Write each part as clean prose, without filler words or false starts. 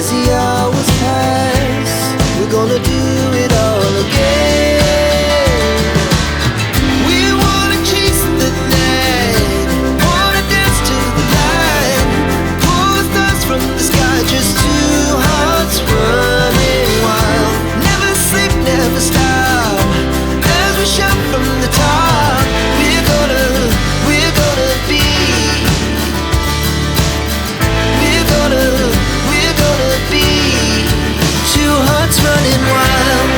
As the hours pass, we're gonna do it all again. We wanna chase the night, wanna dance to the light, pull stars from the sky, just two hearts running wild. Never sleep, never stop, as we shout from the top. We're gonna be, we're gonna be two hearts running wild.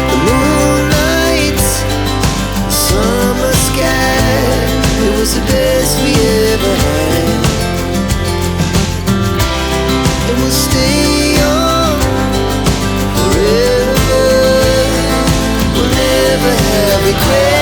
The moonlight, summer sky, it was the best we ever had. And we'll stay on forever, we'll never have regret.